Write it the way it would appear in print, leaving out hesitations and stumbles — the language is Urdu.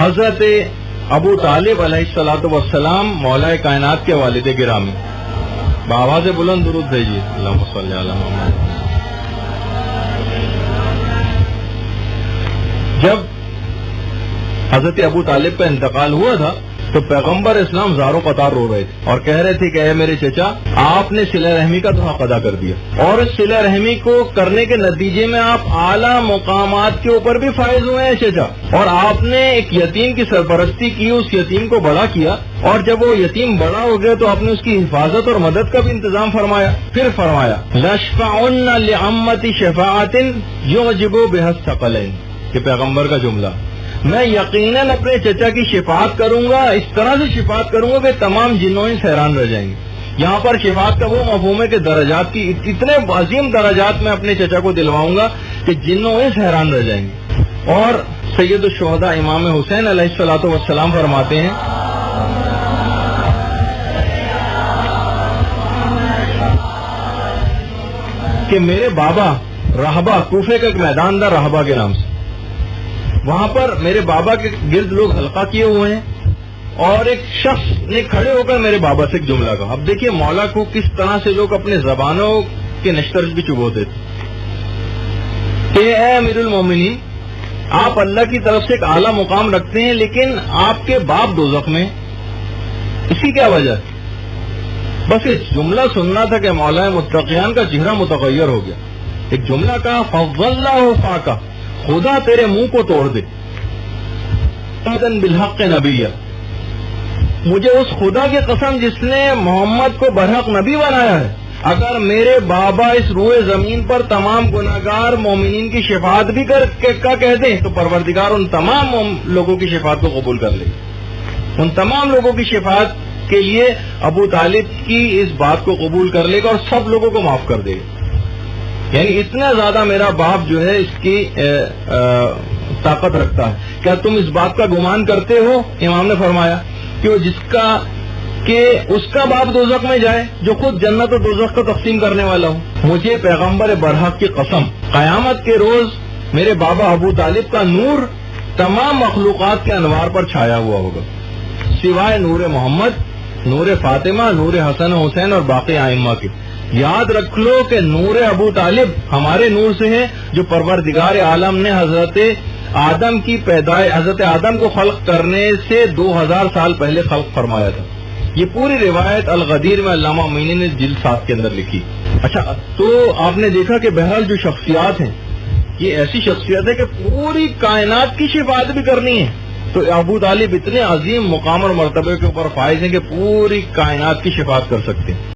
حضرت ابو طالب علیہ الصلوۃ والسلام مولا کائنات کے والد گرامی، بآواز بلند درود بھیجیے، اللہم صلی علی محمد۔ جب حضرت ابو طالب کا انتقال ہوا تھا تو پیغمبر اسلام زاروں قطار رو رہے تھے اور کہہ رہے تھے کہ اے میرے چچا، آپ نے صلہ رحمی کا تو حق ادا کر دیا، اور اس صلہ رحمی کو کرنے کے نتیجے میں آپ اعلیٰ مقامات کے اوپر بھی فائز ہوئے ہیں چچا، اور آپ نے ایک یتیم کی سرپرستی کی، اس یتیم کو بڑا کیا، اور جب وہ یتیم بڑا ہو گیا تو آپ نے اس کی حفاظت اور مدد کا بھی انتظام فرمایا۔ پھر فرمایا لَشْفَعُنَّ لِعَمَّتِ شَفَاعَةٍ يُعْجِبُ بِهَا الثَّقَلَيْنِ، کہ پیغمبر کا جملہ، میں یقیناً اپنے چچا کی شفاعت کروں گا، اس طرح سے شفاعت کروں گا کہ تمام جنوں انس حیران رہ جائیں گے۔ یہاں پر شفاعت کا وہ مفہوم ہے کہ درجات کی اتنے عظیم درجات میں اپنے چچا کو دلواؤں گا کہ جنوں انس حیران رہ جائیں گے۔ اور سید الشہداء امام حسین علیہ الصلوۃ والسلام فرماتے ہیں کہ میرے بابا رہبہ، کوفے کا ایک میدان تھا رہبہ کے نام سے، وہاں پر میرے بابا کے گرد لوگ حلقہ کیے ہوئے ہیں، اور ایک شخص نے کھڑے ہو کر میرے بابا سے ایک جملہ کہا۔ اب دیکھیے مولا کو کس طرح سے لوگ اپنے زبانوں کے نشترج بھی چبوتے تھے کہ اے امیر المومنین، آپ اللہ کی طرف سے ایک اعلیٰ مقام رکھتے ہیں، لیکن آپ کے باپ دوزخ میں، اس کی کیا وجہ ہے؟ بس ایک جملہ سننا تھا کہ مولا متقیان کا چہرہ متغیر ہو گیا۔ ایک جملہ کہا فَضَّلَّهُ فَاقَ، خدا تیرے منہ کو توڑ دے، بالحق نبیہ، مجھے اس خدا کی قسم جس نے محمد کو برحق نبی بنایا ہے، اگر میرے بابا اس روئے زمین پر تمام گناہگار مومنین کی شفاعت بھی کا کہہ دیں تو پروردگار ان تمام لوگوں کی شفاعت کو قبول کر لے گا، ان تمام لوگوں کی شفاعت کے لیے ابو طالب کی اس بات کو قبول کر لے گا اور سب لوگوں کو معاف کر دے گا۔ یعنی اتنا زیادہ میرا باپ جو ہے اس کی طاقت رکھتا ہے۔ کیا تم اس بات کا گمان کرتے ہو، امام نے فرمایا، کہ اس کا باپ دوزخ میں جائے جو خود جنت و دوزخ کا تقسیم کرنے والا ہو؟ مجھے پیغمبر برحق کی قسم، قیامت کے روز میرے بابا ابو طالب کا نور تمام مخلوقات کے انوار پر چھایا ہوا ہوگا، سوائے نور محمد، نور فاطمہ، نور حسن و حسین اور باقی ائمہ کے۔ یاد رکھ لو کہ نور ابو طالب ہمارے نور سے ہے، جو پروردگار عالم نے حضرت آدم کو خلق کرنے سے 2000 سال پہلے خلق فرمایا تھا۔ یہ پوری روایت الغدیر میں علامہ امینی نے جلد 7 کے اندر لکھی۔ اچھا، تو آپ نے دیکھا کہ بہرحال جو شخصیات ہیں یہ ایسی شخصیت ہے کہ پوری کائنات کی شفاعت بھی کرنی ہے، تو ابو طالب اتنے عظیم مقام اور مرتبے کے اوپر فائز ہیں کہ پوری کائنات کی شفاعت کر سکتے ہیں۔